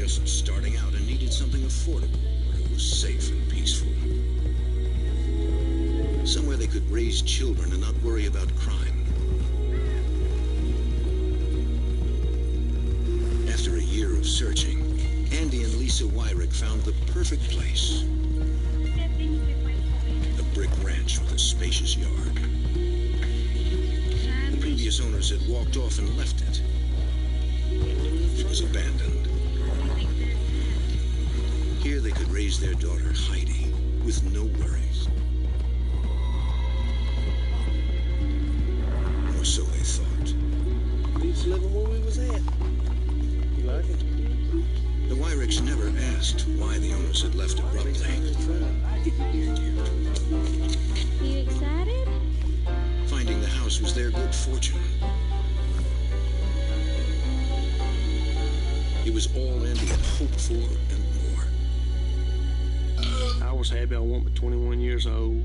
just starting out and needed something affordable where it was safe and peaceful. Somewhere they could raise children and not worry about crime. After a year of searching, Andy and Lisa Wyrick found the perfect place. A brick ranch with a spacious yard. The previous owners had walked off and left it. It was abandoned. Here they could raise their daughter, Heidi, with no worries. Or so they thought. We was living where we was at. You like it? The Wyricks never asked why the owners had left abruptly. Are you excited? Finding the house was their good fortune. It was all Andy had hoped for and more. I was happy I wasn't but 21 years old,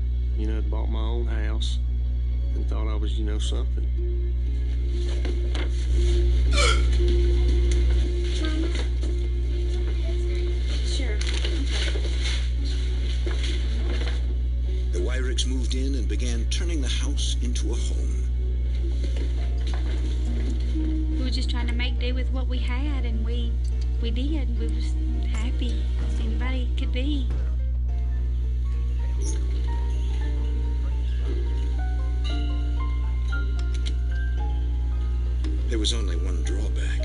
bought my own house, and thought I was, something. Sure. The Wyricks moved in and began turning the house into a home. We were just trying to make do with what we had, and we did. We was happy as anybody could be. There was only one drawback.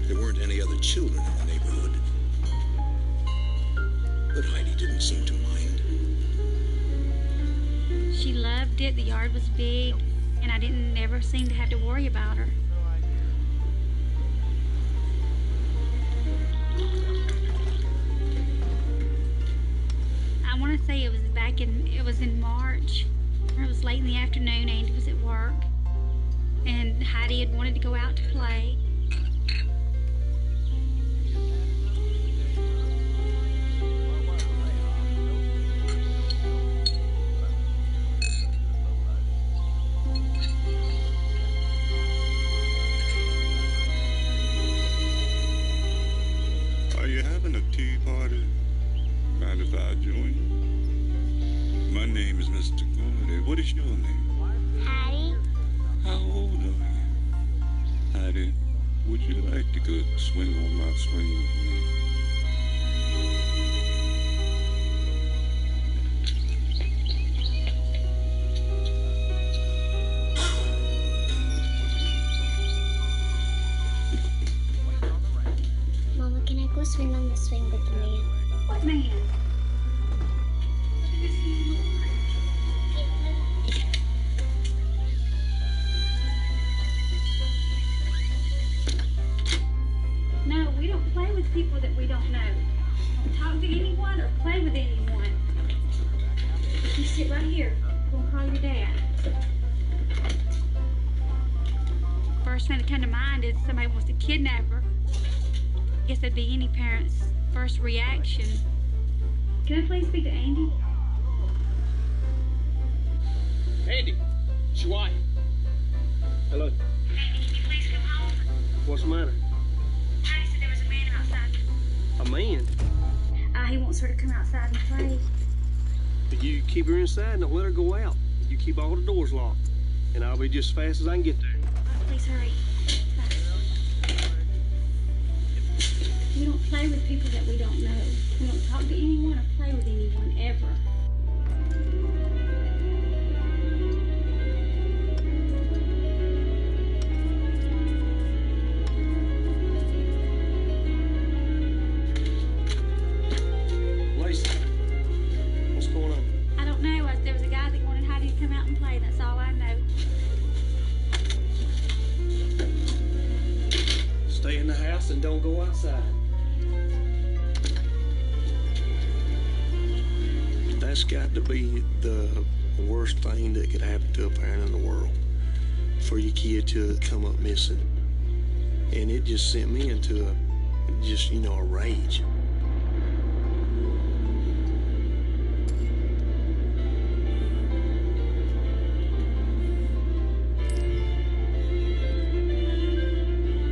There weren't any other children in the neighborhood. But Heidi didn't seem to mind. She loved it. The yard was big, and I didn't ever seem to have to worry about her. I want to say it was in March. It was late in the afternoon. Andy was at work, and Heidi had wanted to go out to play. Are you having a tea party? Mind if I join you? My name is Mr. Gordy. What is your name? Heidi? How old are you? Heidi, would you like to go swing on my swing with me? Mama, can I go swing on the swing with the man? What man? No, we don't play with people that we don't know. Don't talk to anyone or play with anyone. You sit right here. I'm gonna call your dad. First thing that come to mind is somebody wants to kidnap her. I guess that'd be any parent's first reaction. Can I please speak to Andy? Andy, it's your wife. Hello. Andy, can you please come home? What's the matter? Heidi said there was a man outside. A man? He wants her to come outside and play. You keep her inside and don't let her go out. You keep all the doors locked, and I'll be just as fast as I can get there. Please hurry. We don't play with people that we don't know. We don't talk to anyone or play with anyone ever. Lacey, what's going on? I don't know. There was a guy that wanted Heidi to come out and play. That's all I know. Stay in the house and don't go outside. That's got to be the worst thing that could happen to a parent in the world, for your kid to come up missing. And it just sent me into a rage.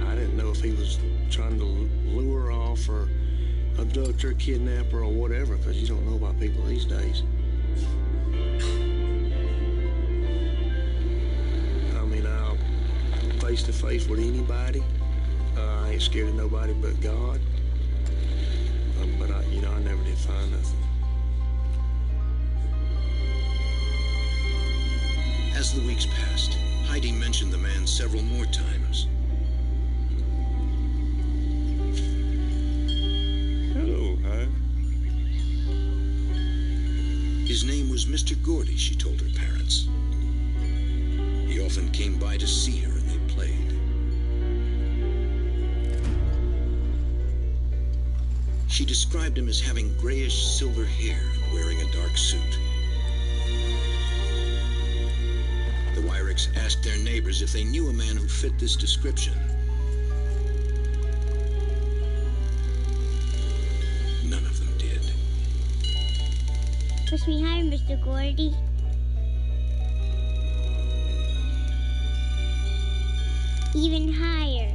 I didn't know if he was trying to lure her off or abduct her, kidnap her, or whatever, because you don't know about people these days. I mean, I'll face to face with anybody. I ain't scared of nobody but God. But I never did find nothing. As the weeks passed, Heidi mentioned the man several more times. Hello, Hyde. His name was Mr. Gordy, she told her parents. He often came by to see her and they played. She described him as having grayish silver hair and wearing a dark suit. The Wyricks asked their neighbors if they knew a man who fit this description. None of them did. Push me higher, Mr. Gordy. Even higher.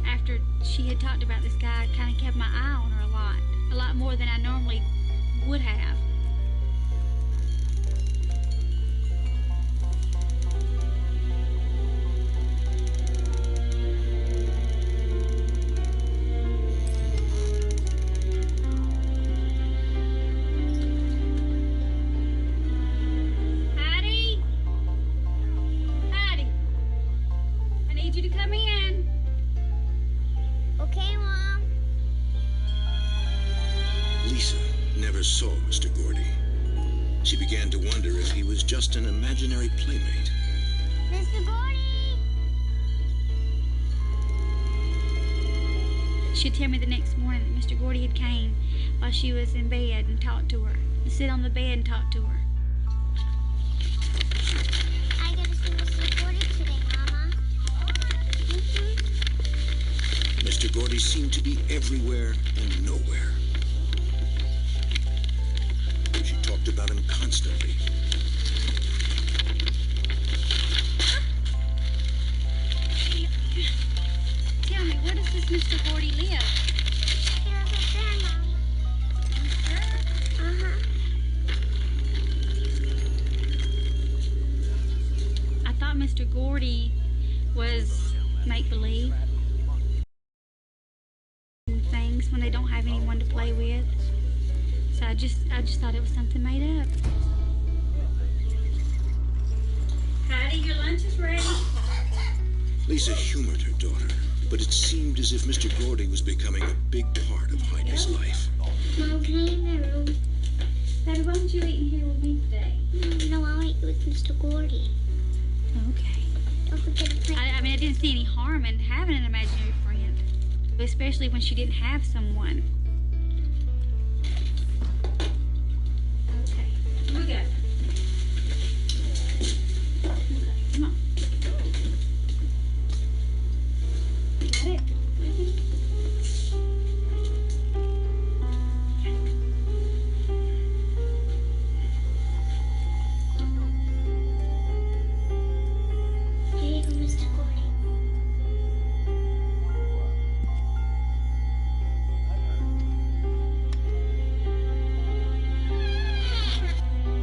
After she had talked about this guy, I kind of kept my eye on her a lot more than I normally would have. Heidi? Heidi? I need you to come in. Okay, Mom. Lisa never saw Mr. Gordy. She began to wonder if he was just an imaginary playmate. Mr. Gordy! She'd tell me the next morning that Mr. Gordy had came while she was in bed and talked to her. He'd sit on the bed and talk to her. I gotta see Mr. Gordy today, Mama. Mr. Gordy seemed to be everywhere and nowhere. She talked about him constantly. Tell me, where does this Mr. Gordy live? He lives up there, Mom. Uh-huh. I thought Mr. Gordy was make-believe. Things when they don't have anyone to play with. So I just thought it was something made up. Heidi, your lunch is ready. Lisa humored her daughter, but it seemed as if Mr. Gordy was becoming a big part of Heidi's life. Mom, can I eat in my room? Baby, why don't you eat in here with me today? No, I'll eat with Mr. Gordy. Okay. Don't forget to play. I mean, I didn't see any harm in having an imaginary friend, especially when she didn't have someone. Okay, here we go. Okay, come on. Got it? Here you go, Mr. Gordy.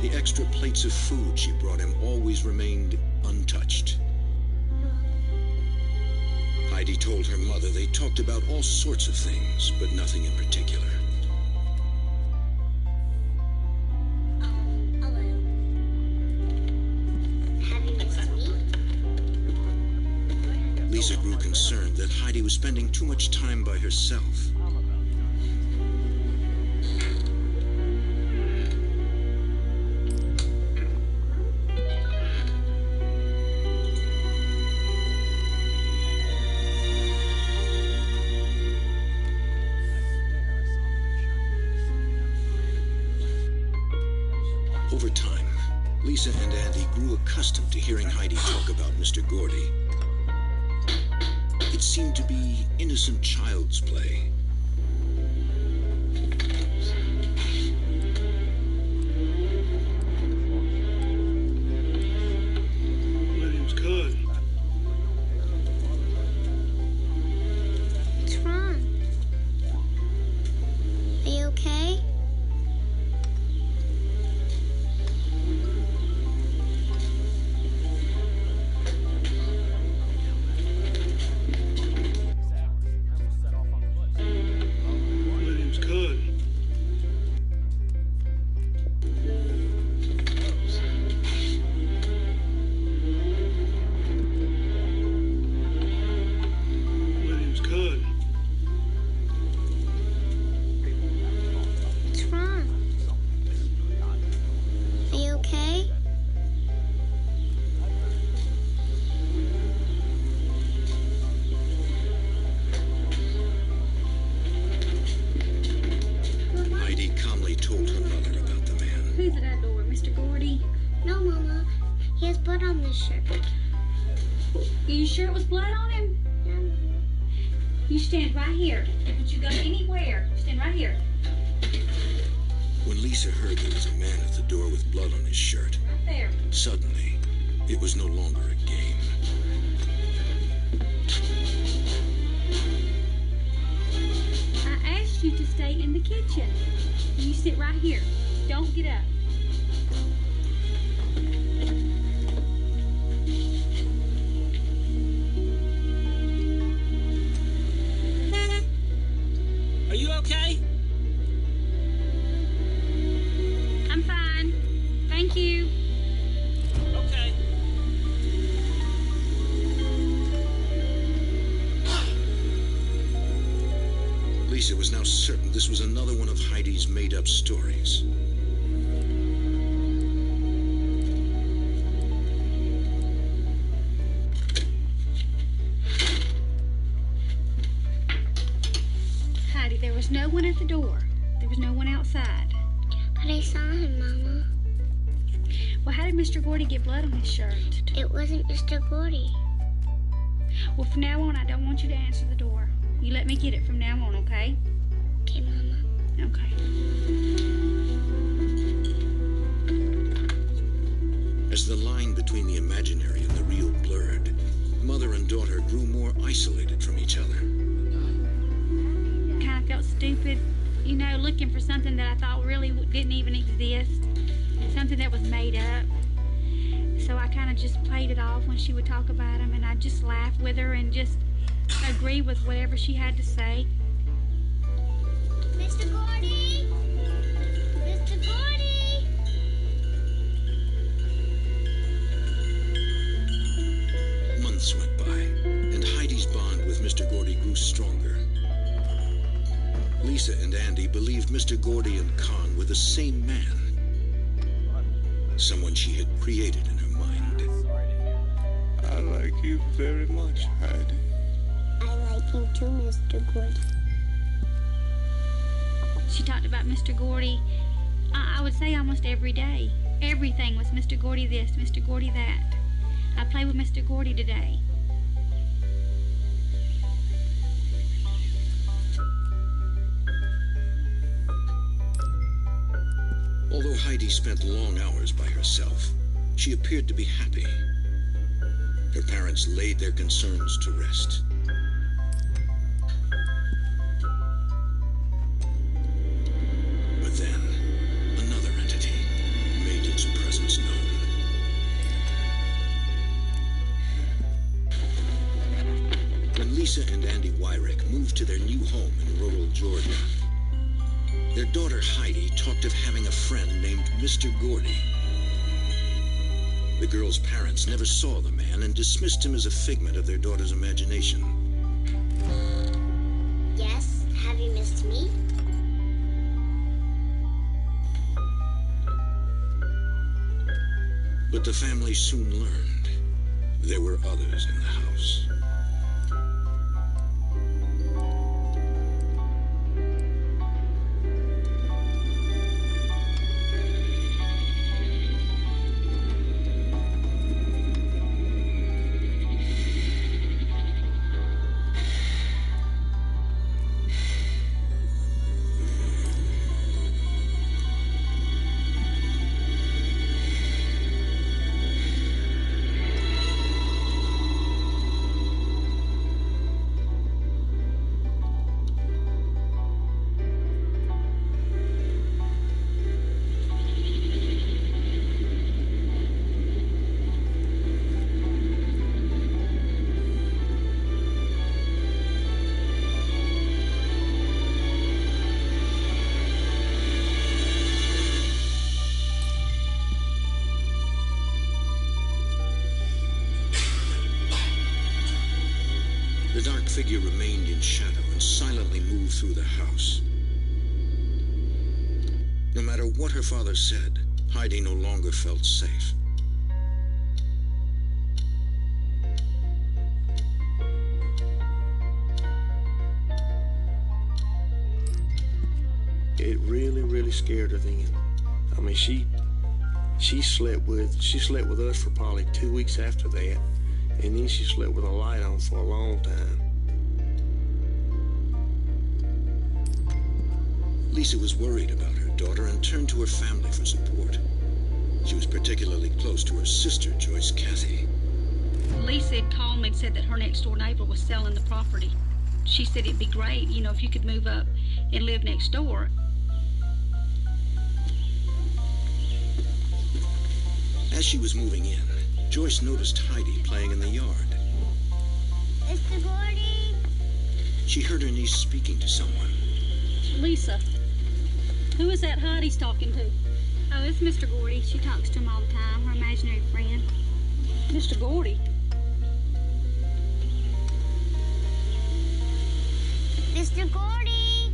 The extra plates of food she brought him always remained untouched. Heidi told her mother they talked about all sorts of things, but nothing in particular. A little. Have you missed me? Lisa grew concerned that Heidi was spending too much time by herself. Over time, Lisa and Andy grew accustomed to hearing Heidi talk about Mr. Gordy. It seemed to be innocent child's play. William's cousin. you sure it was blood on him? No. You stand right here. Don't you go anywhere. Stand right here. When Lisa heard there was a man at the door with blood on his shirt, Right there. suddenly, it was no longer a game. I asked you to stay in the kitchen. You sit right here. Don't get up. Are you okay? I'm fine. Thank you. Okay. Lisa was now certain this was another one of Heidi's made-up stories. Heidi, there was no one at the door. There was no one outside. But I saw him, Mama. Well, how did Mr. Gordy get blood on his shirt? It wasn't Mr. Gordy. Well, from now on, I don't want you to answer the door. You let me get it from now on, okay? Okay, Mama. Okay. As the line between the imaginary and the real blurred, mother and daughter grew more isolated from each other. Kind of felt stupid, you know, looking for something that I thought really didn't even exist. Something that was made up. So I kind of just played it off when she would talk about him, and I'd just laugh with her and just agree with whatever she had to say. Mr. Gordy! Mr. Gordy! Months went by, and Heidi's bond with Mr. Gordy grew stronger. Lisa and Andy believed Mr. Gordy and Con were the same man. Someone she had created in her mind. I like you very much, Heidi. I like him too, Mr. Gordy. She talked about Mr. Gordy, I would say almost every day. Everything was Mr. Gordy this, Mr. Gordy that. I played with Mr. Gordy today. Although Heidi spent long hours by herself, she appeared to be happy. Her parents laid their concerns to rest. But then, another entity made its presence known. When Lisa and Andy Wyrick moved to their new home in rural Georgia, their daughter Heidi talked of having a friend named Mr. Gordy. The girl's parents never saw the man and dismissed him as a figment of their daughter's imagination. Yes, have you missed me? But the family soon learned there were others in the house. The dark figure remained in shadow and silently moved through the house. No matter what her father said, Heidi no longer felt safe. It really scared her then. I mean, she slept with us for probably 2 weeks after that, And then she slept with a light on for a long time. Lisa was worried about her daughter and turned to her family for support. She was particularly close to her sister, Joyce Cathy. Lisa had called me and said that her next door neighbor was selling the property. She said it'd be great, you know, if you could move up and live next door. As she was moving in, Joyce noticed Heidi playing in the yard. Mr. Gordy? She heard her niece speaking to someone. Lisa, who is that Heidi's talking to? Oh, it's Mr. Gordy. She talks to him all the time, her imaginary friend. Mr. Gordy? Mr. Gordy?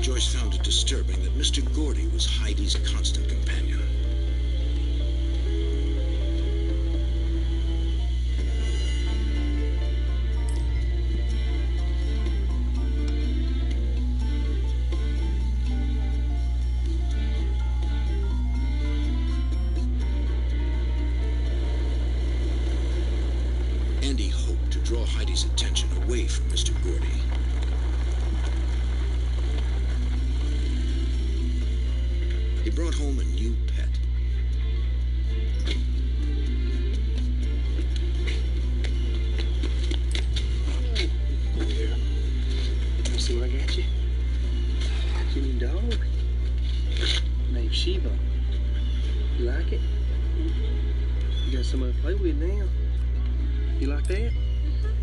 Joyce found it disturbing that Mr. Gordy was Heidi's constant companion. Andy hoped to draw Heidi's attention away from Mr. Gordy. He brought home a new pet. Yeah. See what I got you? It's your new dog. Named Sheba. You like it? You got somebody to play with now. You like that?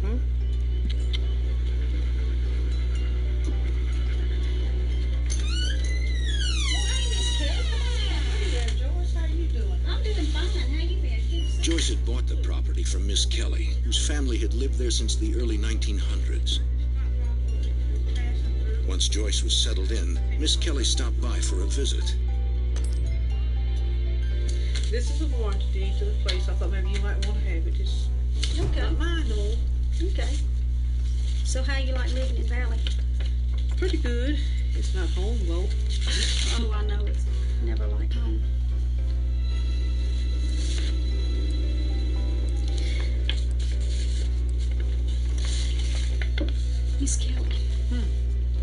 Hmm? Joyce had bought the property from Miss Kelly, whose family had lived there since the early 1900s. Once Joyce was settled in, Miss Kelly stopped by for a visit. This is a warranty deed to the place. I thought maybe you might want to have it. It's Okay. not mine, no more. Okay. So how you like living in Valley? Pretty good. It's not home, though. Oh, I know it's never like home. Miss Kelly,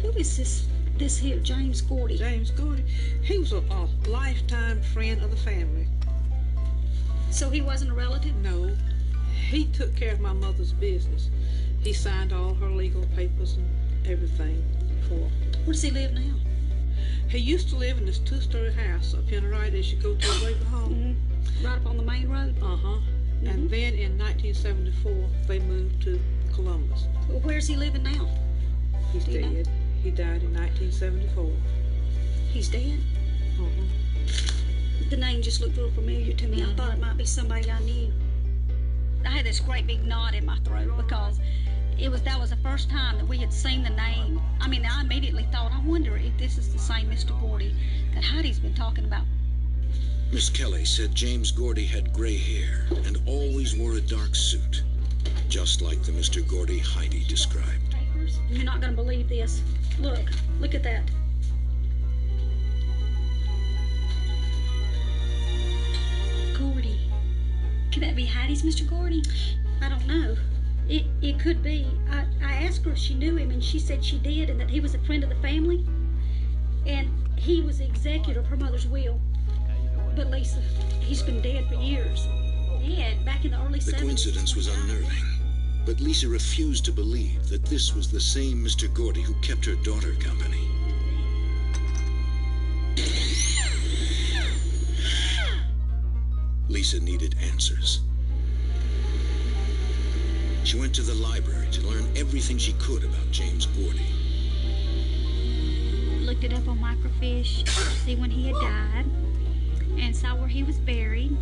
who is this here James Gordy? James Gordy, he was a lifetime friend of the family. So he wasn't a relative? No, he took care of my mother's business. He signed all her legal papers and everything for her. Where does he live now? He used to live in this two-story house up here right as you go to the way home. Right up on the main road? Uh-huh. And then in 1974, they moved to Columbus. Well, where's he living now? He's Do you know? dead. He died in 1974. He's dead? The name just looked a little familiar to me. I thought it might be somebody I knew. I had this great big knot in my throat because that was the first time that we had seen the name. I mean, I immediately thought, I wonder if this is the same Mr. Gordy that Heidi's been talking about. Miss Kelly said James Gordy had gray hair and always wore a dark suit, just like the Mr. Gordy Heidi described. You're not going to believe this. Look at that. Gordy. Could that be Heidi's Mr. Gordy? I don't know. It could be. I asked her if she knew him, and she said she did, and that he was a friend of the family. And he was the executor of her mother's will. But Lisa, he's been dead for years. Dead back in the early 70s. The coincidence was unnerving, but Lisa refused to believe that this was the same Mr. Gordy who kept her daughter company. Lisa needed answers. She went to the library to learn everything she could about James Gordy. Looked it up on microfiche to see when he had died, and saw where he was buried.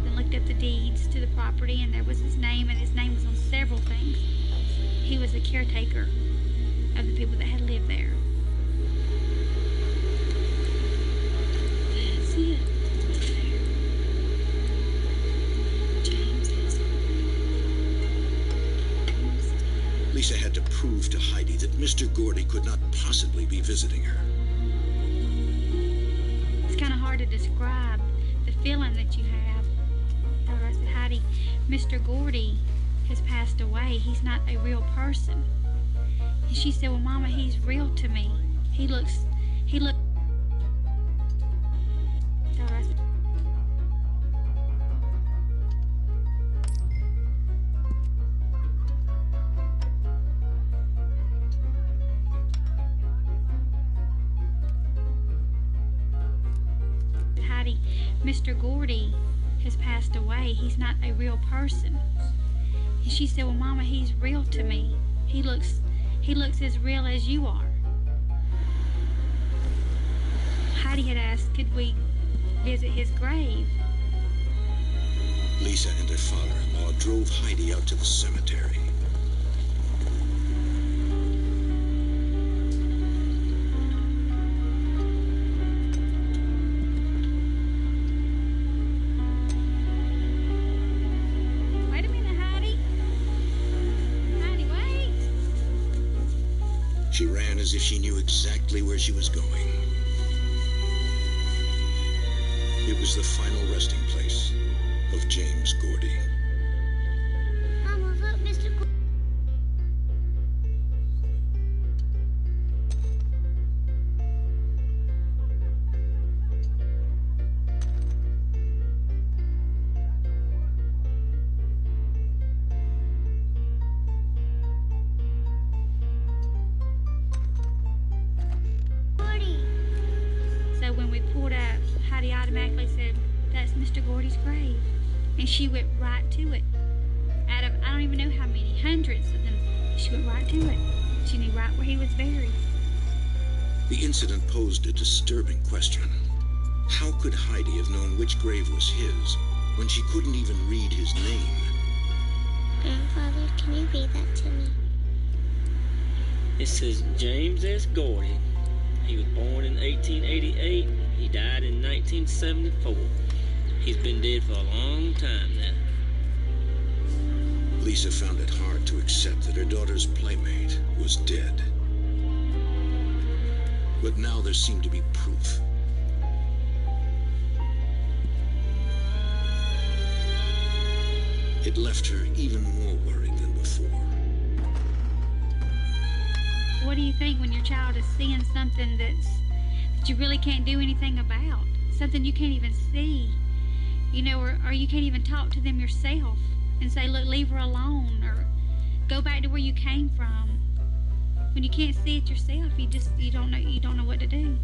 Then looked up the deeds to the property, and there was his name, and his name was on several things. He was the caretaker of the people that had lived there. That's it. James is. Lisa had to prove to Heidi that Mr. Gordy could not possibly be visiting her. It's kind of hard to describe the Mr. Gordy has passed away. He's not a real person. And she said, well, Mama, he's real to me. He looks. Heidi, Mr. Gordy has passed away. He's not a real person. And she said, well, Mama, he's real to me. He looks as real as you are. Heidi had asked, could we visit his grave? Lisa and her father-in-law drove Heidi out to the cemetery. Wait a minute, Heidi. Heidi, wait. She ran as if she knew exactly where she was going. It was the final resting place of James Gordy. Mama, look, Mr. Gordy. So when we pulled up, Heidi automatically said, that's Mr. Gordy's grave. And she went right to it. Out of, I don't even know how many, hundreds of them, she went right to it. She knew right where he was buried. The incident posed a disturbing question. How could Heidi have known which grave was his when she couldn't even read his name? Grandfather, can you read that to me? It says James S. Gordy. He was born in 1888. He died in 1974. He's been dead for a long time now. Lisa found it hard to accept that her daughter's playmate was dead. But now there seemed to be proof. It left her even more worried than before. What do you think when your child is seeing something that you really can't do anything about? Something you can't even see, you know, or you can't even talk to them yourself and say, look, leave her alone, or go back to where you came from. When you can't see it yourself, you don't know what to do.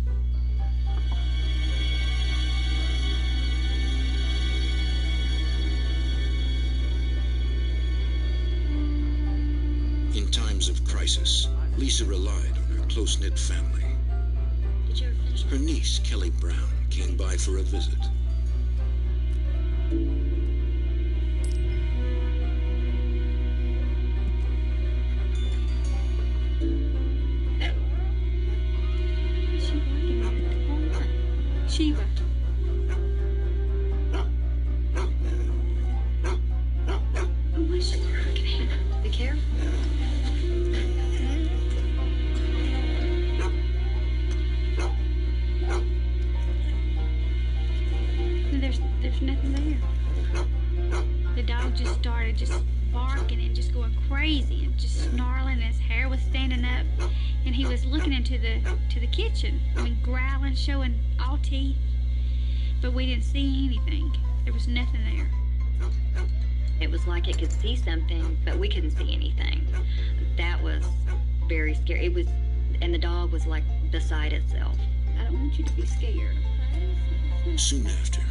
In times of crisis, Lisa relied on her close-knit family. Did you ever finish? Her niece, Kelly Brown, came by for a visit. Sheba. What's she looking at? Be careful. There's nothing there. The dog just started just barking and just going crazy and just snarling, and his hair was standing up, and he was looking into the kitchen. I mean, growling, showing all teeth, but we didn't see anything. There was nothing there. It was like it could see something, but we couldn't see anything. That was very scary. It was, and the dog was like beside itself. I don't want you to be scared. Soon after,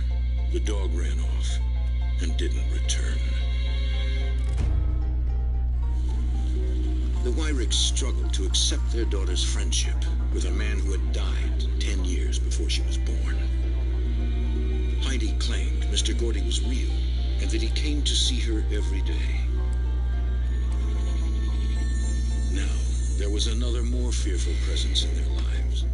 the dog ran off and didn't return. The Wyricks struggled to accept their daughter's friendship with a man who had died 10 years before she was born. Heidi claimed Mr. Gordy was real and that he came to see her every day. Now, there was another more fearful presence in their lives.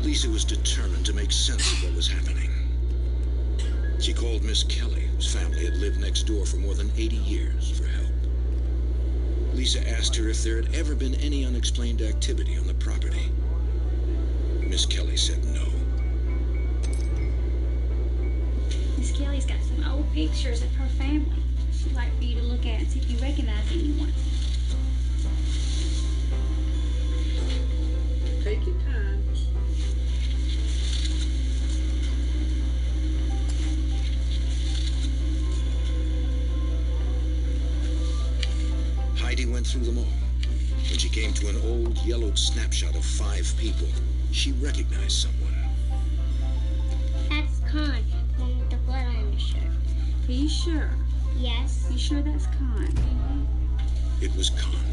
Lisa was determined to make sense of what was happening. She called Miss Kelly, whose family had lived next door for more than 80 years, for help. Lisa asked her if there had ever been any unexplained activity on the property. Miss Kelly said no. Kelly's got some old pictures of her family she'd like for you to look at and see if you recognize anyone. Take your time. Heidi went through them all. When she came to an old yellowed snapshot of 5 people, she recognized someone. That's Con, the one with the blood on his shirt. Are you sure? Yes. You sure that's Con? It was Con,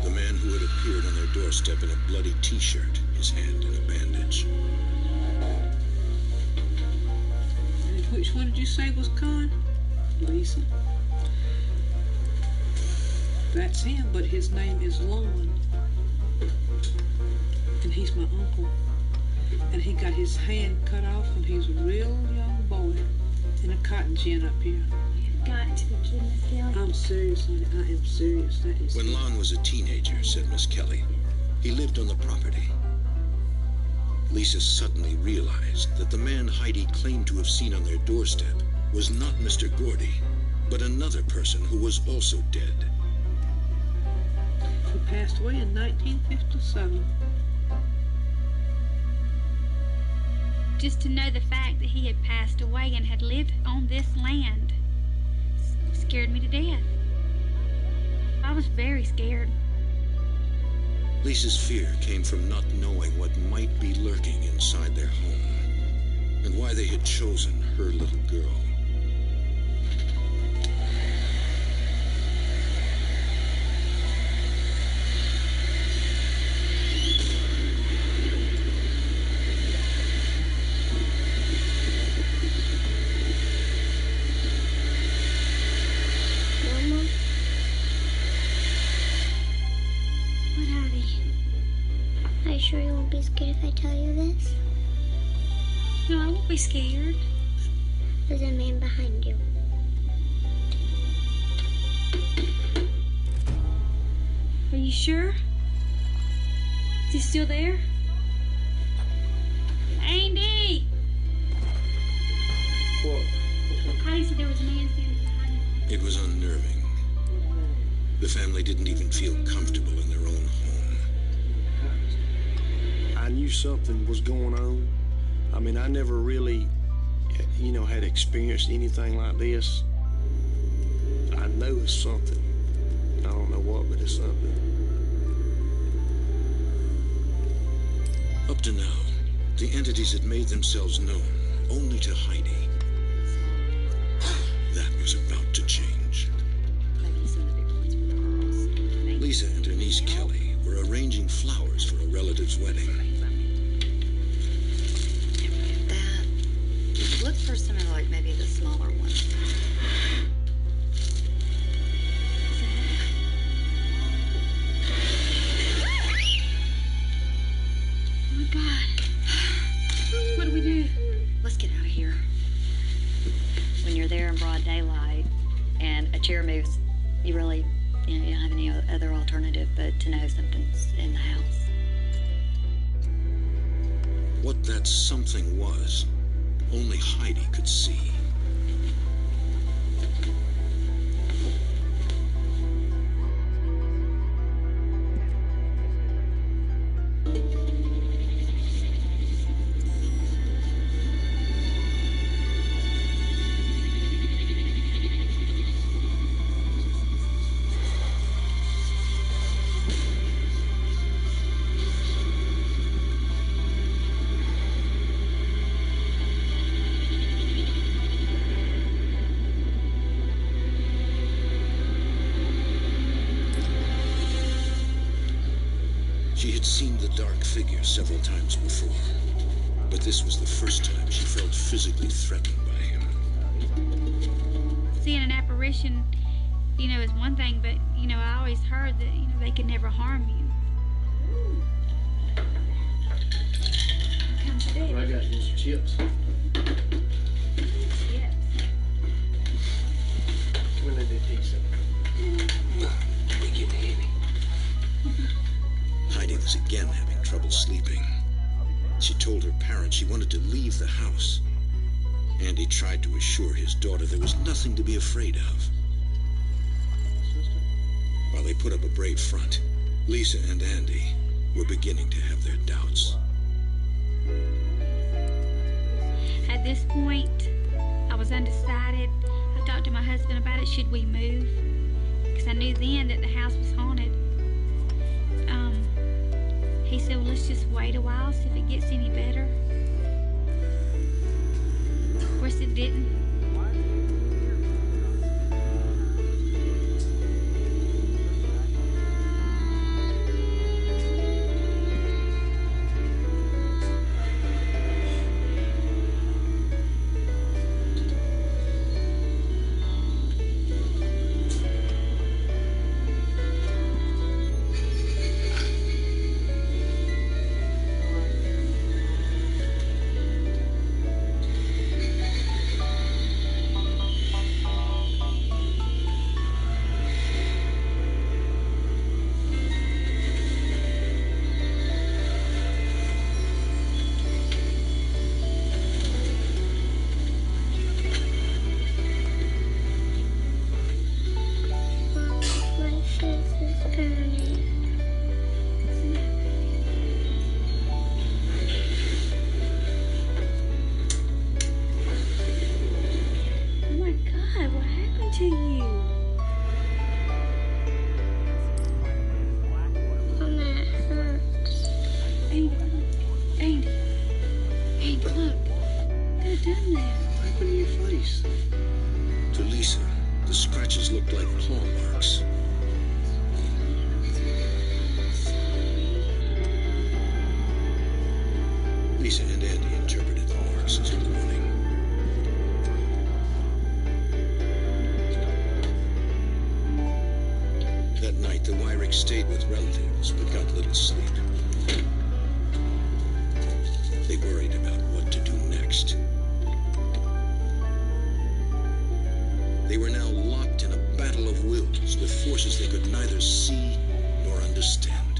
the man who had appeared on their doorstep in a bloody t-shirt, his hand in a bandage. And which one did you say was Con? Lisa. That's him, but his name is Lon. And he's my uncle. And he got his hand cut off when he was a real young boy in a cotton gin up here. You've got to be kidding, Miss Kelly. I'm serious, honey. I am serious. That is. When Lon was a teenager, said Miss Kelly, he lived on the property. Lisa suddenly realized that the man Heidi claimed to have seen on their doorstep was not Mr. Gordy, but another person who was also dead. He passed away in 1957. Just to know the fact that he had passed away and had lived on this land scared me to death. I was very scared. Lisa's fear came from not knowing what might be lurking inside their home, and why they had chosen her little girl. Sure you won't be scared if I tell you this? No, I won't be scared. There's a man behind you. Are you sure? Is he still there? Andy! What? Heidi said there was a man standing behind you. It was unnerving. The family didn't even feel comfortable in their own home. I knew something was going on. I mean, I never really, had experienced anything like this. I know it's something. I don't know what, but it's something. Up to now, the entities had made themselves known only to Heidi. That was about to change. Lisa and her niece Kelly were arranging flowers for a relative's wedding. Look for some of like maybe the smaller ones. Oh my God. What do we do? Let's get out of here. When you're there in broad daylight and a chair moves, you really, you don't have any other alternative but to know something's in the house. What that something was, only Heidi could see. She had seen the dark figure several times before, but this was the first time she felt physically threatened by him. Seeing an apparition, is one thing, but, I always heard that, they could never harm you. Come today. I got you some chips. Yes. When they did decent. They get heavy. Heidi was again having trouble sleeping. She told her parents she wanted to leave the house. Andy tried to assure his daughter there was nothing to be afraid of. While they put up a brave front, Lisa and Andy were beginning to have their doubts. At this point, I was undecided. I talked to my husband about it. Should we move? Because I knew then that the house was haunted. He said, well, let's just wait a while, see if it gets any better. Of course, it didn't. To Lisa, the scratches looked like claw marks. Lisa and Andy interpreted the marks as a warning. That night, the Wyricks stayed with relatives but got little sleep. They worried about what to do next. They were now locked in a battle of wills with forces they could neither see nor understand.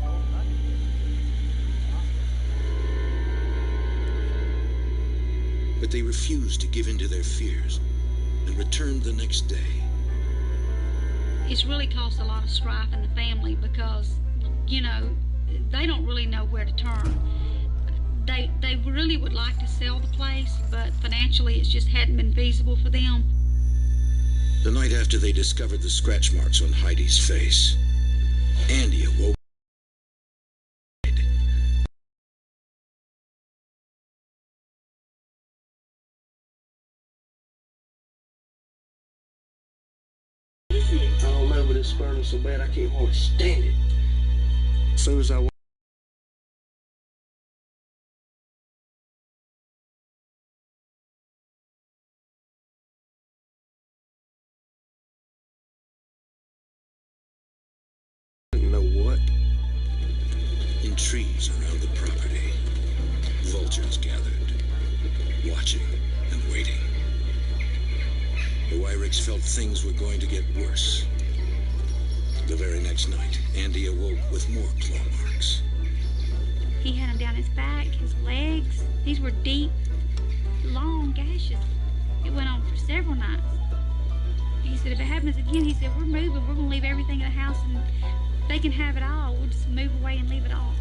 But they refused to give in to their fears and returned the next day. It's really caused a lot of strife in the family because, you know, they don't really know where to turn. They really would like to sell the place, but financially it just hadn't been feasible for them. The night after they discovered the scratch marks on Heidi's face, Andy awoke. I don't know, but it's burning so bad I can't hardly stand it. As soon as I trees around the property, vultures gathered, watching and waiting. The Wyricks felt things were going to get worse. The very next night, Andy awoke with more claw marks. He had them down his back, his legs. These were deep, long gashes. It went on for several nights. He said, if it happens again, he said, we're moving. We're going to leave everything in the house and they can have it all. We'll just move away and leave it all.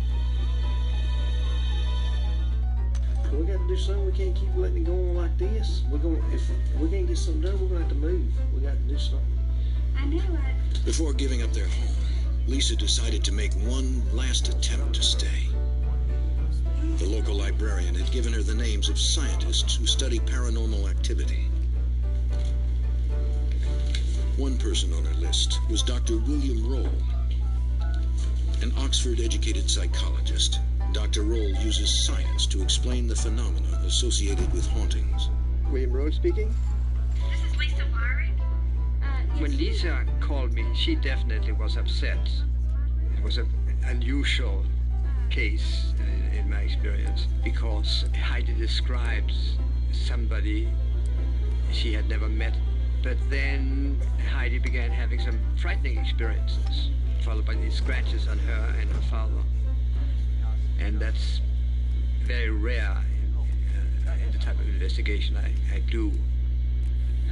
We got to do something. We can't keep letting it go on like this. If we can't get something done, we're gonna have to move. We got to do something. I know. Before giving up their home, Lisa decided to make one last attempt to stay. The local librarian had given her the names of scientists who study paranormal activity. One person on her list was Dr. William Roll, an Oxford-educated psychologist. Dr. Roll uses science to explain the phenomena associated with hauntings. William Roll speaking. This is Lisa Wyrick. When Lisa called me, she definitely was upset. It was an unusual case in my experience because Heidi describes somebody she had never met. But then Heidi began having some frightening experiences, followed by these scratches on her and her father. And that's very rare in the type of investigation I do.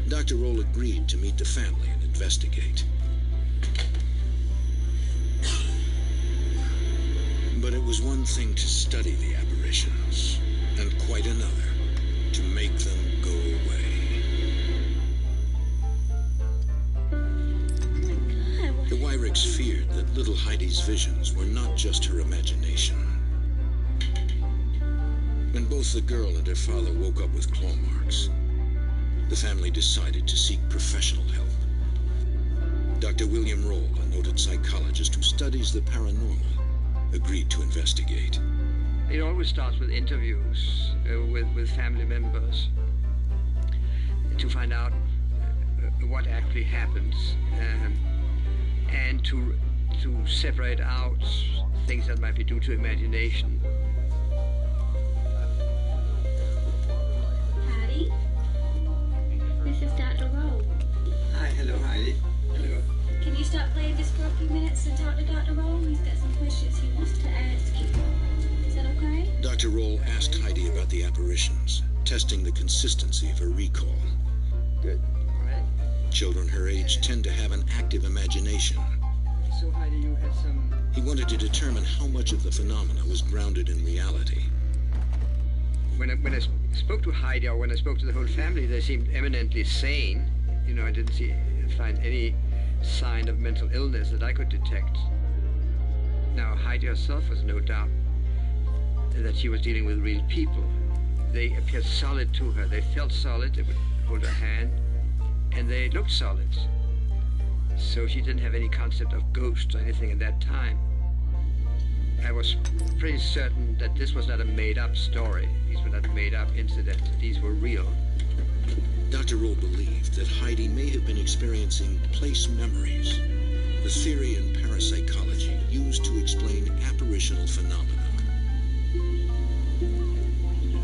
Dr. Roll agreed to meet the family and investigate. But it was one thing to study the apparitions, and quite another to make them go away. The Wyricks feared that little Heidi's visions were not just her imagination. When both the girl and her father woke up with claw marks, the family decided to seek professional help. Dr. William Roll, a noted psychologist who studies the paranormal, agreed to investigate. It always starts with interviews with family members to find out what actually happens, and to separate out things that might be due to imagination. Heidi, this is Dr. Roll. Hi, hello, Heidi. Hello. Can you stop playing just for a few minutes and talk to Dr. Roll? He's got some questions he wants to ask you. Is that okay? Dr. Roll asked Heidi about the apparitions, testing the consistency of her recall. Good. All right. Children her age tend to have an active imagination. So, Heidi, you had some... He wanted to determine how much of the phenomena was grounded in reality. When I spoke to Heidi, or when I spoke to the whole family, they seemed eminently sane. You know, I didn't find any sign of mental illness that I could detect. Now, Heidi herself was no doubt that she was dealing with real people. They appeared solid to her. They felt solid. They would hold her hand, and they looked solid. So she didn't have any concept of ghosts or anything at that time. I was pretty certain that this was not a made-up story. These were not made-up incidents. These were real. Dr. Roll believed that Heidi may have been experiencing place memories, the theory in parapsychology used to explain apparitional phenomena.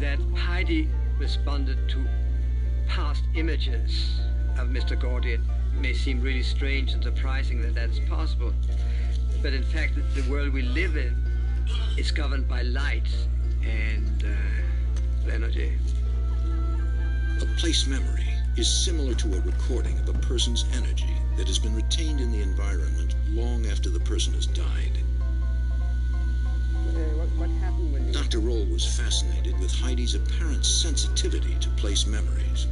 That Heidi responded to past images of Mr. Gordy. It may seem really strange and surprising that that's possible, but in fact the world we live in is governed by light and energy. A place memory is similar to a recording of a person's energy that has been retained in the environment long after the person has died. What happened when you... Dr. Roll was fascinated with Heidi's apparent sensitivity to place memories.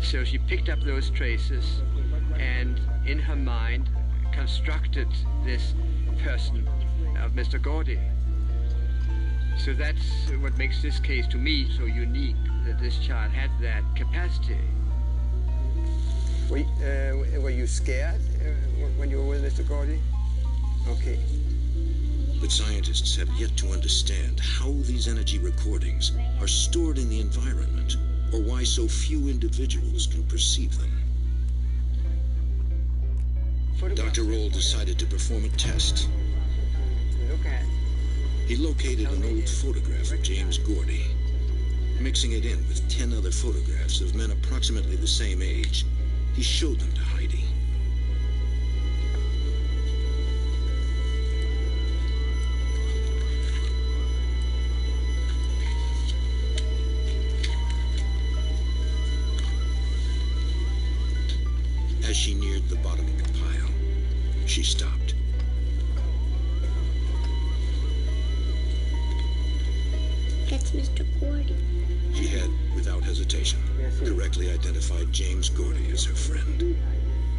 So she picked up those traces and in her mind constructed this person of Mr. Gordy. So that's what makes this case to me so unique, that this child had that capacity. Were you scared when you were with Mr. Gordy? Okay. But scientists have yet to understand how these energy recordings are stored in the environment, or why so few individuals can perceive them. Dr. Roll decided to perform a test. Look at. He located an old photograph of James Gordy. Mixing it in with 10 other photographs of men approximately the same age, he showed them to Heidi. As she neared the bottom of the pile, she stopped. That's Mr. Gordy. She had, without hesitation, correctly identified James Gordy as her friend,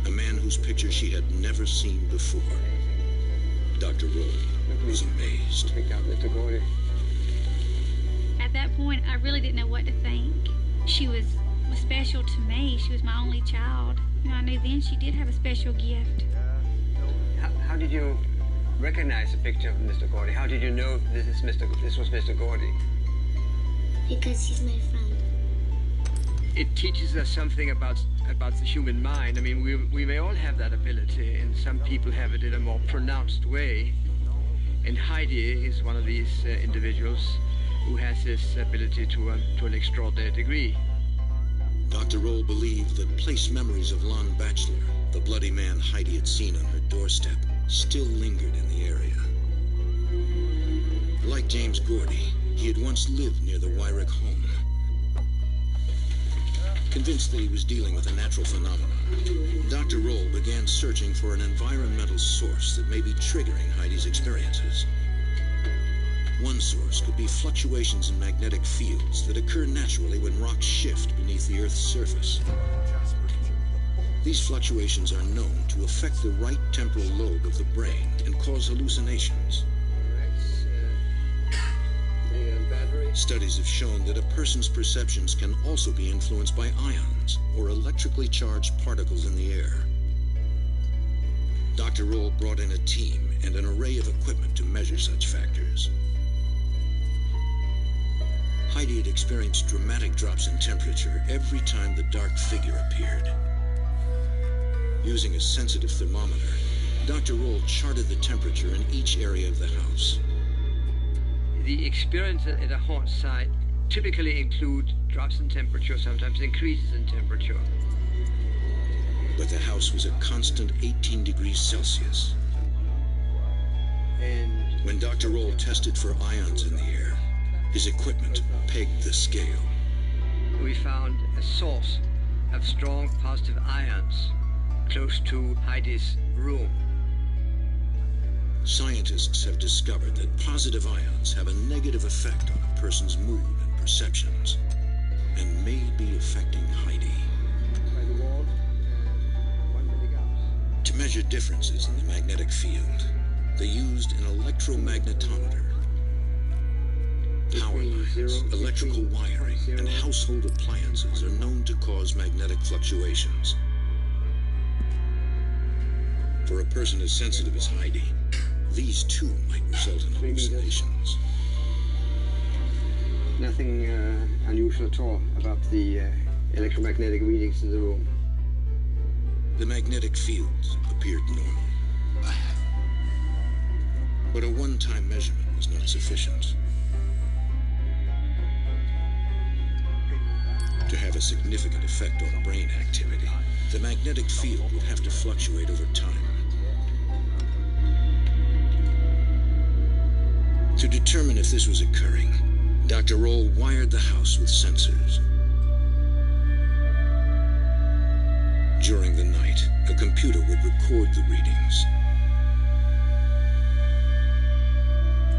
a man whose picture she had never seen before. Dr. Roll was amazed. At that point, I really didn't know what to think. She was special to me. She was my only child. You know, I knew then she did have a special gift. How did you recognize the picture of Mr. Gordy? How did you know this was Mr. Gordy? Because he's my friend. It teaches us something about the human mind. I mean, we may all have that ability, and some people have it in a more pronounced way. And Heidi is one of these individuals who has this ability to an extraordinary degree. Dr. Roll believed that place memories of Lon Batchelor, the bloody man Heidi had seen on her doorstep, still lingered in the area. Like James Gordy, He had once lived near the Wyrick home. Convinced that he was dealing with a natural phenomenon, Dr. Roll began searching for an environmental source that may be triggering Heidi's experiences. One source could be fluctuations in magnetic fields that occur naturally when rocks shift beneath the Earth's surface. These fluctuations are known to affect the right temporal lobe of the brain and cause hallucinations. Studies have shown that a person's perceptions can also be influenced by ions or electrically charged particles in the air. Dr. Roll brought in a team and an array of equipment to measure such factors. Heidi had experienced dramatic drops in temperature every time the dark figure appeared. Using a sensitive thermometer, Dr. Roll charted the temperature in each area of the house. The experience at a haunt site typically include drops in temperature, sometimes increases in temperature. But the house was a constant 18 degrees Celsius. And when Dr. Roll tested for ions in the air, his equipment pegged the scale. We found a source of strong positive ions close to Heidi's room. Scientists have discovered that positive ions have a negative effect on a person's mood and perceptions, and may be affecting Heidi. By the wall, 1 milligauss. To measure differences in the magnetic field, they used an electromagnetometer. Power lines, electrical wiring, and household appliances are known to cause magnetic fluctuations. For a person as sensitive as Heidi, these too might result in hallucinations. Nothing unusual at all about the electromagnetic readings in the room. The magnetic fields appeared normal. But a one-time measurement was not sufficient. To have a significant effect on brain activity, the magnetic field would have to fluctuate over time. To determine if this was occurring, Dr. Roll wired the house with sensors. During the night, a computer would record the readings.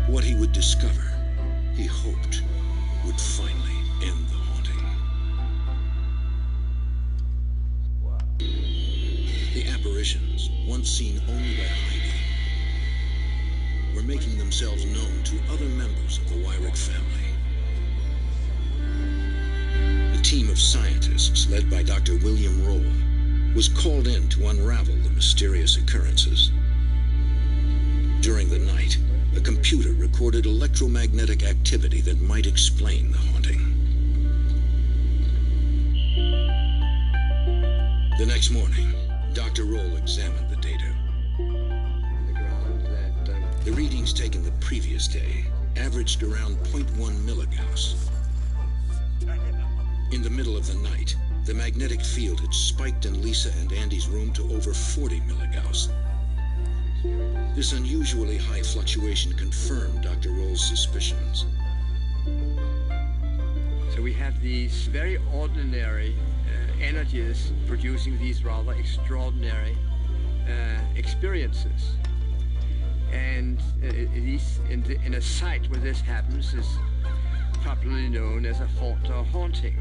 What he would discover, he hoped, would finally end the haunting. The apparitions, once seen only by Heidi, were making themselves known to other members of the Wyrick family. A team of scientists, led by Dr. William Roll, was called in to unravel the mysterious occurrences. During the night, a computer recorded electromagnetic activity that might explain the haunting. The next morning, Dr. Roll examined the data. The readings taken the previous day averaged around 0.1 milligauss. In the middle of the night, the magnetic field had spiked in Lisa and Andy's room to over 40 milligauss. This unusually high fluctuation confirmed Dr. Roll's suspicions. So we have these very ordinary energies producing these rather extraordinary experiences. And in a site where this happens is popularly known as a haunt or haunting.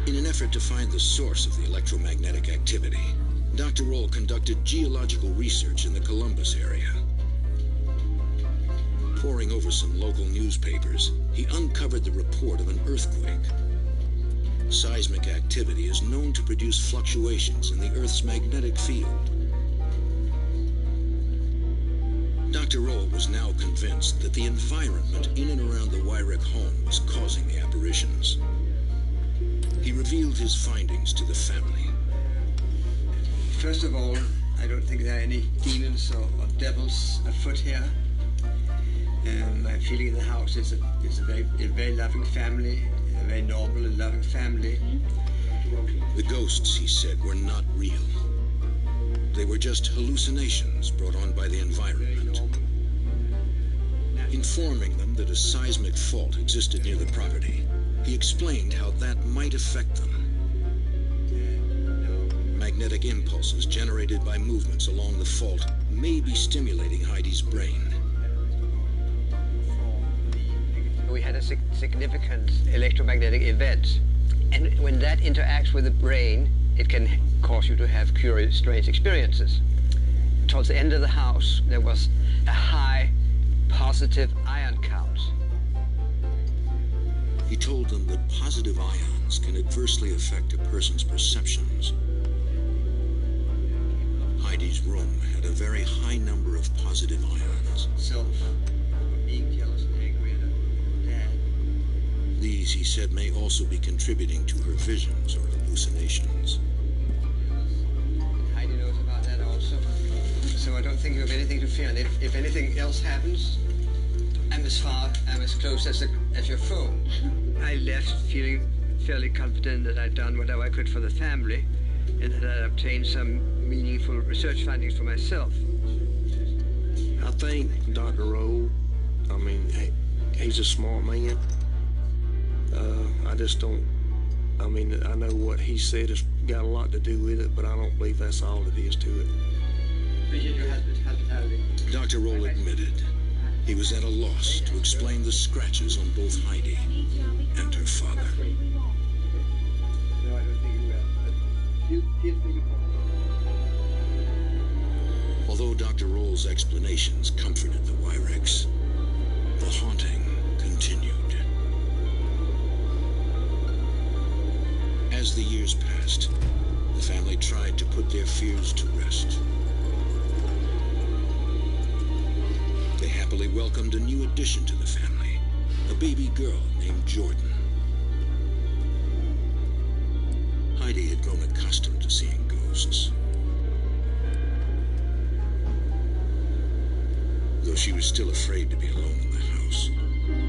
In an effort to find the source of the electromagnetic activity, Dr. Roll conducted geological research in the Columbus area. Poring over some local newspapers, he uncovered the report of an earthquake. Seismic activity is known to produce fluctuations in the Earth's magnetic field. Dr. Roll was now convinced that the environment in and around the Wyrick home was causing the apparitions. He revealed his findings to the family. First of all, I don't think there are any demons or devils afoot here. My feeling in the house is a very loving family, a very normal and loving family. The ghosts, he said, were not real. They were just hallucinations brought on by the environment. Informing them that a seismic fault existed near the property, he explained how that might affect them. Magnetic impulses generated by movements along the fault may be stimulating Heidi's brain. We had a significant electromagnetic event, and when that interacts with the brain, it can cause you to have curious, strange experiences. Towards the end of the house, there was a high positive ion count. He told them that positive ions can adversely affect a person's perceptions. Heidi's room had a very high number of positive ions. Self, being jealous and angry at her dad. These, he said, may also be contributing to her visions or hallucinations. Heidi knows about that also. So I don't think you have anything to fear. And if anything else happens, I'm as close as your phone. I left feeling fairly confident that I'd done whatever I could for the family and that I'd obtained some meaningful research findings for myself. I think Dr. Roll, I mean, he's a smart man. I just don't, I mean, I know what he said has got a lot to do with it, but I don't believe that's all it is to it. Appreciate your hospitality. Dr. Roll admitted he was at a loss to explain the scratches on both Heidi and her father. No, I don't think you will. Although Dr. Roll's explanations comforted the Wyrics, the haunting continued. As the years passed, the family tried to put their fears to rest. They happily welcomed a new addition to the family, a baby girl named Jordan. Heidi had grown accustomed to seeing ghosts. Though she was still afraid to be alone in the house,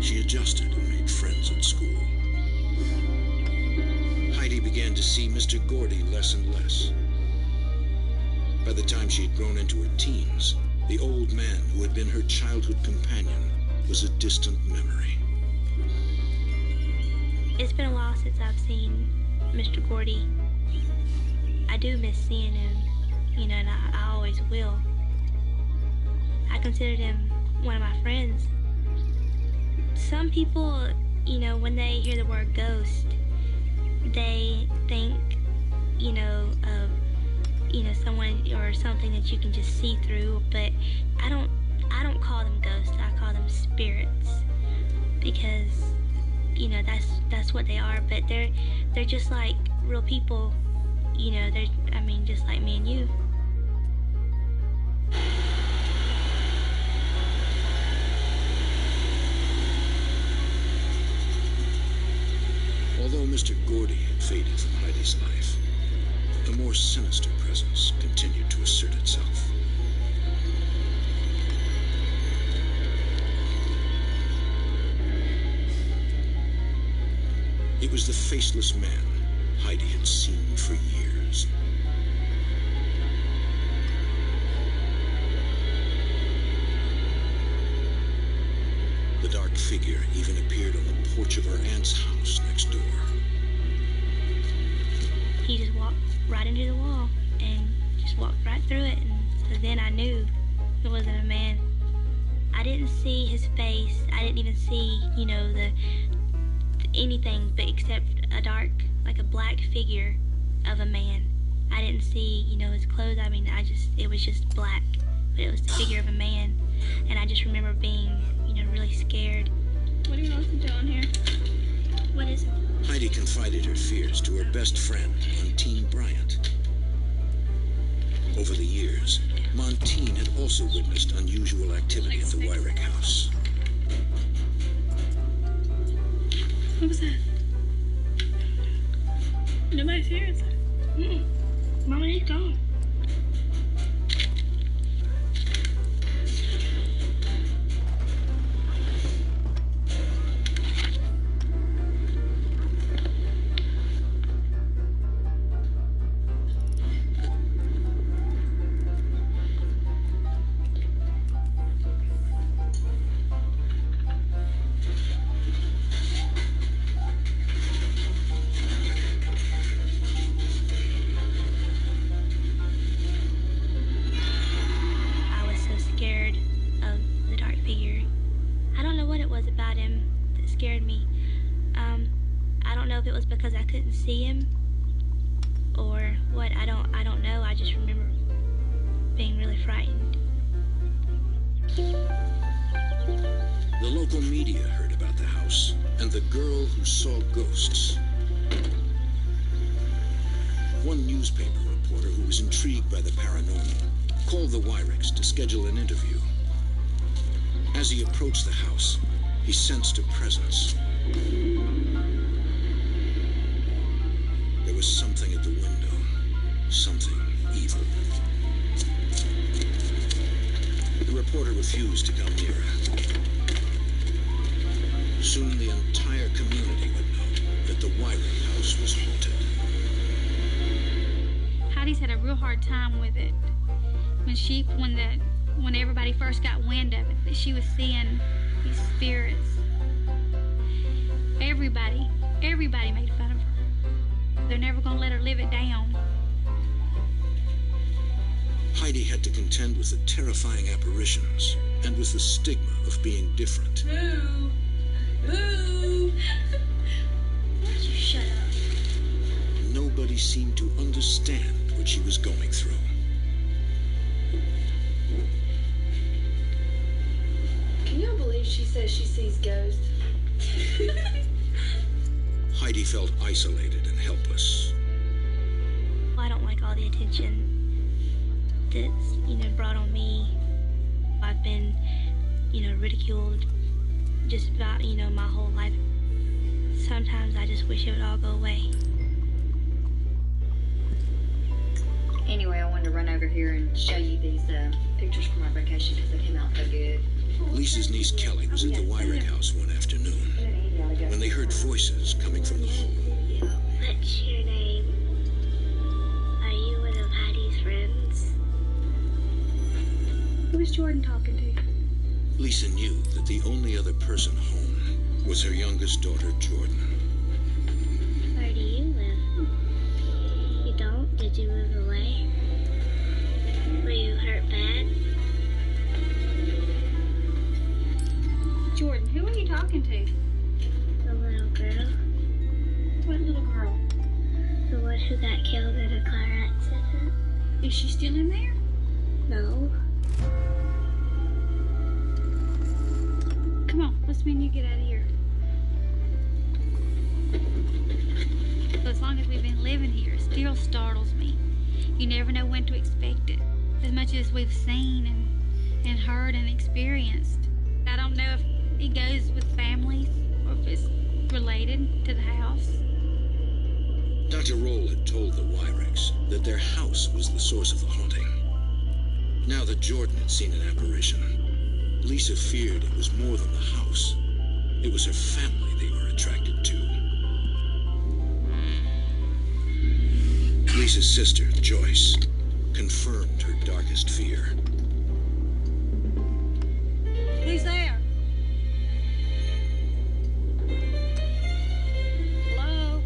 she adjusted and made friends at school. Heidi began to see Mr. Gordy less and less. By the time she had grown into her teens, the old man who had been her childhood companion was a distant memory. It's been a while since I've seen Mr. Gordy. I do miss seeing him, you know, and I always will. I considered him one of my friends. Some people, you know, when they hear the word ghost, they think, you know, of, you know, someone or something that you can just see through, but I don't call them ghosts. I call them spirits, because, you know, that's what they are. But they're just like real people, you know. I mean, just like me and you. Although Mr. Gordy had faded from Heidi's life, a more sinister presence continued to assert itself. It was the faceless man Heidi had seen for years. The dark figure even appeared on the porch of her aunt's house next door. He just walked right into the wall and just walked right through it, and so then I knew it wasn't a man. I didn't see his face. I didn't even see, you know, anything but except a dark, like a black figure of a man. I didn't see, you know, his clothes. I mean, it was just black, but it was the figure of a man, and I just remember being, you know, really scared. What are you listen to on here? What is it? Heidi confided her fears to her best friend, Montine Bryant. Over the years, Montine had also witnessed unusual activity at the Wyrick house. What was that? Nobody's here, is it? Mama, he's gone. if it was because I couldn't see him or what. I don't know. I just remember being really frightened. The local media heard about the house and the girl who saw ghosts. One newspaper reporter who was intrigued by the paranormal called the Wyrick's to schedule an interview. As he approached the house, he sensed a presence. There was something at the window, something evil. The reporter refused to come nearer. Soon the entire community would know that the Wyrick house was haunted. Heidi's had a real hard time with it. When everybody first got wind of it, that she was seeing these spirits. Everybody made fun of her. They're never gonna let her live it down. Heidi had to contend with the terrifying apparitions and with the stigma of being different. Boo! Boo! Why don't you shut up? Nobody seemed to understand what she was going through. Can you believe she says she sees ghosts? Heidi felt isolated and helpless. I don't like all the attention that's, brought on me. I've been, ridiculed just about, my whole life. Sometimes I just wish it would all go away. Anyway, I wanted to run over here and show you these pictures from our vacation because they came out so good. Lisa's niece Kelly was at the Wyrick house one afternoon when they heard voices coming from the hall. What's your name? Are you one of Heidi's friends? Who was Jordan talking to? Lisa knew that the only other person home was her youngest daughter, Jordan. Where do you live? You don't? Did you move away? Were you hurt bad? Jordan, who are you talking to? The little girl. What little girl? The one who got killed in a car accident. Is she still in there? No. Come on, let's me and you get out of here. So as long as we've been living here, it still startles me. You never know when to expect it. As much as we've seen and heard and experienced. I don't know if it goes with families or if it's related to the house. Dr. Roll had told the Wyricks that their house was the source of the haunting. Now that Jordan had seen an apparition, Lisa feared it was more than the house. It was her family they were attracted to. Lisa's sister, Joyce, confirmed her darkest fear. Who's there? Hello?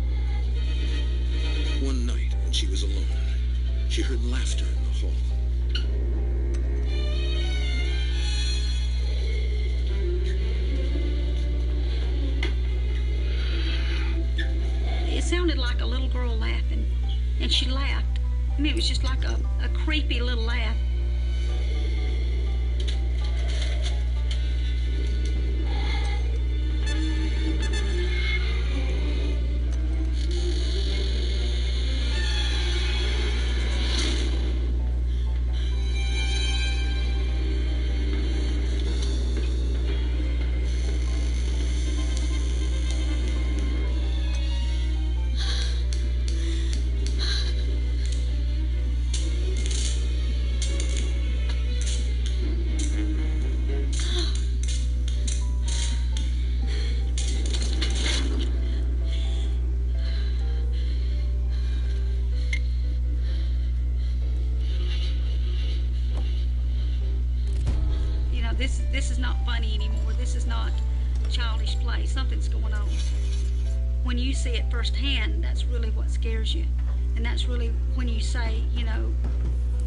One night, when she was alone, she heard laughter in the hall. It sounded like a little girl laughing, and she laughed. I mean, it was just like a creepy little laugh. This is not funny anymore. This is not childish play. Something's going on. When you see it firsthand, that's really what scares you. And that's really when you say,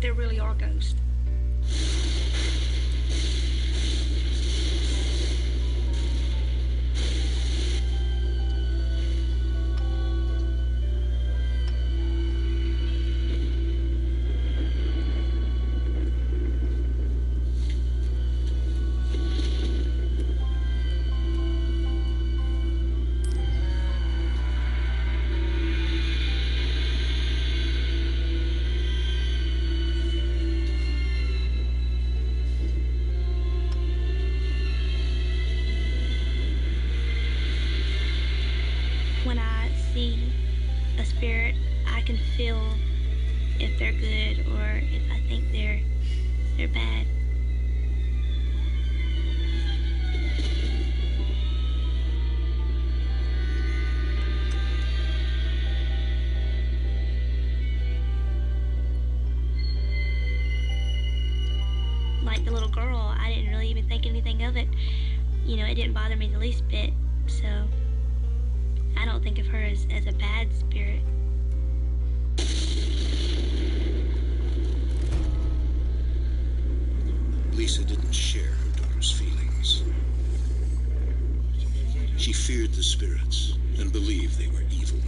there really are ghosts. a spirit, I can feel if they're good or if I think they're bad. Like the little girl, I didn't really even think anything of it. You know, it didn't bother me the least bit, so I don't think of her as a bad spirit. Lisa didn't share her daughter's feelings. She feared the spirits and believed they were evil.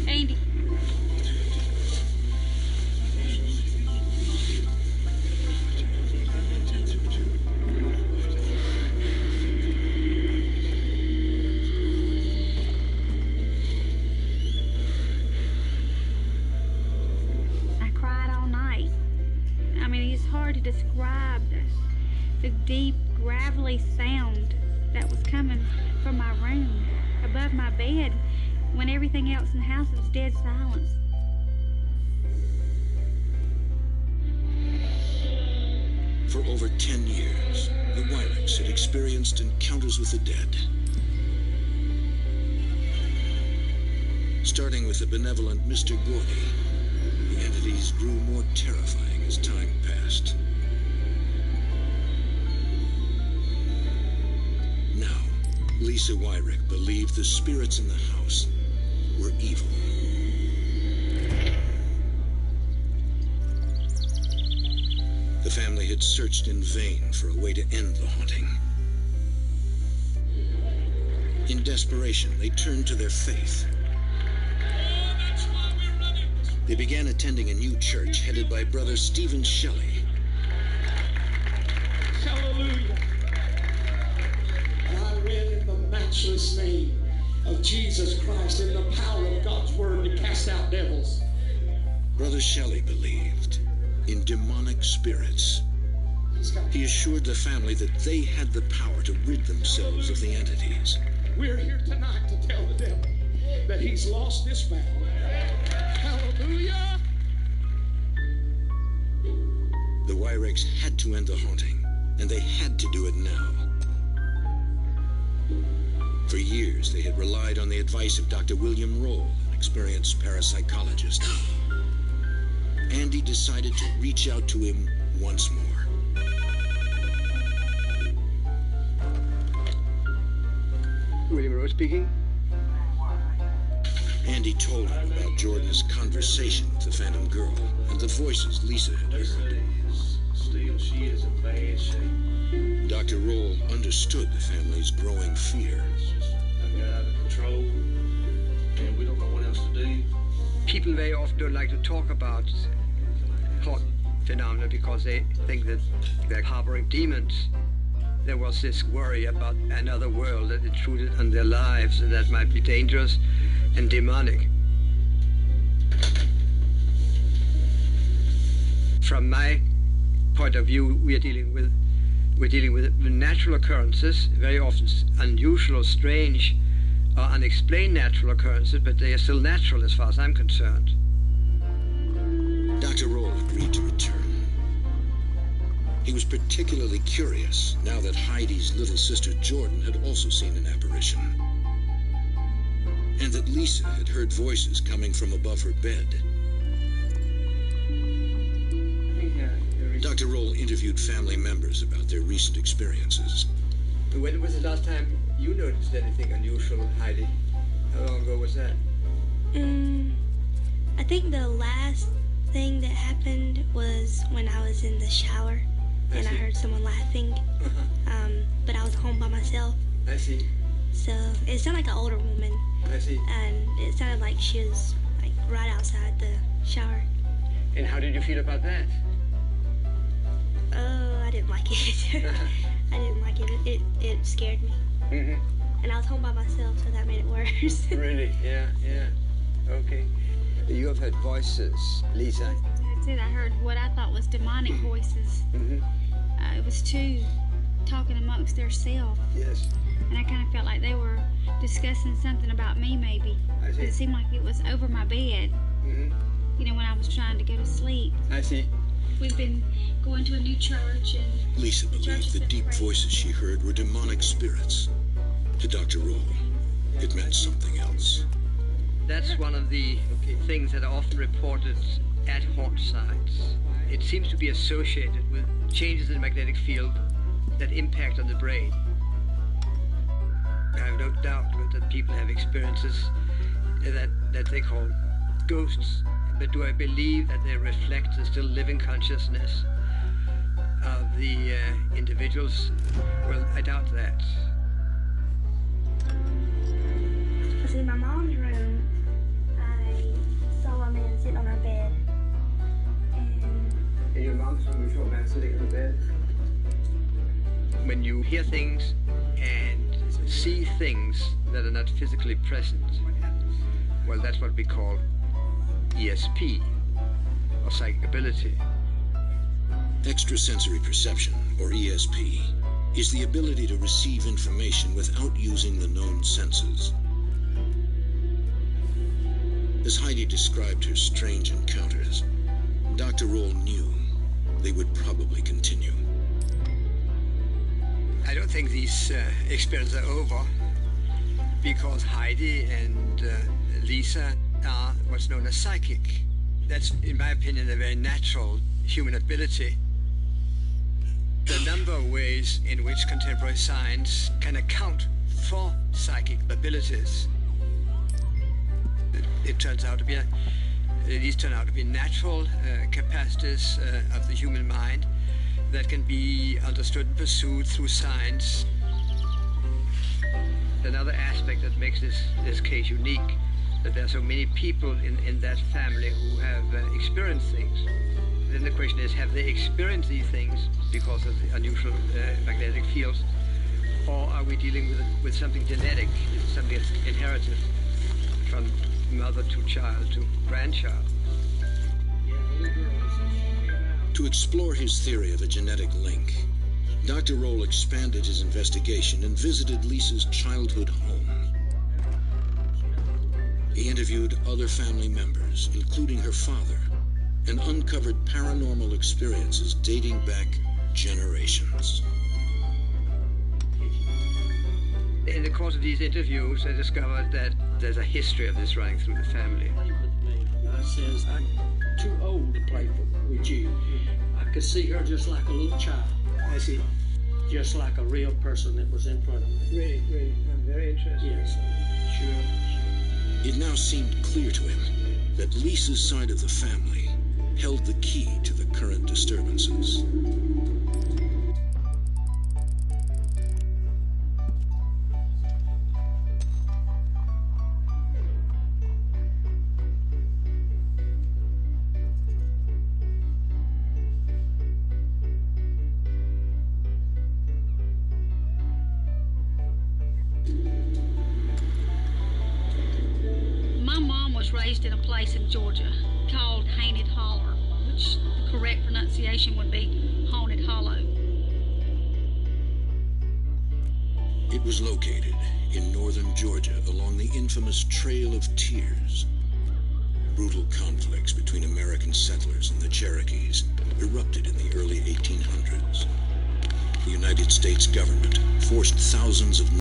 Andy. To describe the deep, gravelly sound that was coming from my room above my bed when everything else in the house was dead silence. For over 10 years, the Wyrick's had experienced encounters with the dead. Starting with the benevolent Mr. Gordy, the entities grew more terrifying as time passed. Now, Lisa Wyrick believed the spirits in the house were evil. The family had searched in vain for a way to end the haunting. In desperation, they turned to their faith. They began attending a new church headed by Brother Stephen Shelley. Hallelujah. And I read in the matchless name of Jesus Christ in the power of God's word to cast out devils. Brother Shelley believed in demonic spirits. He assured the family that they had the power to rid themselves of the entities. We're here tonight to tell the devil that he's lost this battle. Hallelujah! The Wyricks had to end the haunting, and they had to do it now. For years, they had relied on the advice of Dr. William Roll, an experienced parapsychologist. Andy decided to reach out to him once more. William Roll speaking. Andy told him about Jordan's conversation with the Phantom Girl and the voices Lisa had heard. Still, she is in bad shape. Dr. Roll understood the family's growing fear. It's just got out of control, and we don't know what else to do. People very often don't like to talk about haunt phenomena because they think that they're harboring demons. There was this worry about another world that intruded on their lives and that might be dangerous and demonic. From my point of view, we're dealing with natural occurrences, very often unusual or strange or unexplained natural occurrences, but they are still natural as far as I'm concerned. Dr. Roll agreed to return. He was particularly curious now that Heidi's little sister Jordan had also seen an apparition, and that Lisa had heard voices coming from above her bed. Dr. Roll interviewed family members about their recent experiences. When was the last time you noticed anything unusual, Heidi? How long ago was that? I think the last thing that happened was when I was in the shower and I heard someone laughing. But I was home by myself. I see. So it sounded like an older woman. I see. And it sounded like she was like right outside the shower. And how did you feel about that? Oh, I didn't like it. I didn't like it. It scared me. Mm-hmm. And I was home by myself, so that made it worse. Really? Yeah. Okay. You have heard voices, Lisa. That's it. I heard what I thought was demonic voices. It was two talking amongst themselves. Yes. And I kind of felt like they were discussing something about me, maybe. I see. It seemed like it was over my bed. You know, when I was trying to go to sleep. I see. We've been going to a new church, and Lisa believed the deep voices she heard were demonic spirits. To Dr. Roll, it meant something else. That's one of the things that are often reported at haunt sites. It seems to be associated with changes in the magnetic field that impact on the brain. I have no doubt that people have experiences that they call ghosts. But do I believe that they reflect the still living consciousness of the individuals? Well, I doubt that. Because in my mom's room, I saw a man sitting on her bed. And in your mom's room, you saw a man sitting on the bed? When you hear things and see things that are not physically present, well, that's what we call ESP, or psychic ability. Extrasensory perception, or ESP, is the ability to receive information without using the known senses. As Heidi described her strange encounters, Dr. Roll knew they would probably continue. I don't think these experiences are over, because Heidi and Lisa are what's known as psychic. That's, in my opinion, a very natural human ability. There are a number of ways in which contemporary science can account for psychic abilities. It turns out to be, these turn out to be natural capacities of the human mind that can be understood and pursued through science. Another aspect that makes this case unique, that there are so many people in that family who have experienced things. Then the question is, have they experienced these things because of the unusual magnetic fields, or are we dealing with something genetic, something that's inherited from mother to child to grandchild? To explore his theory of a genetic link, Dr. Roll expanded his investigation and visited Lisa's childhood home. He interviewed other family members, including her father, and uncovered paranormal experiences dating back generations. In the course of these interviews, I discovered that there's a history of this running through the family. I says, I'm too old to play with you. I could see her just like a little child. I see. Just like a real person that was in front of me. Really, really. I'm very interested. Yes, sure. It now seemed clear to him that Lisa's side of the family held the key to the current disturbances. Raised in a place in Georgia called Haunted Holler, which the correct pronunciation would be Haunted Hollow. It was located in northern Georgia along the infamous Trail of Tears. Brutal conflicts between American settlers and the Cherokees erupted in the early 1800s. The United States government forced thousands of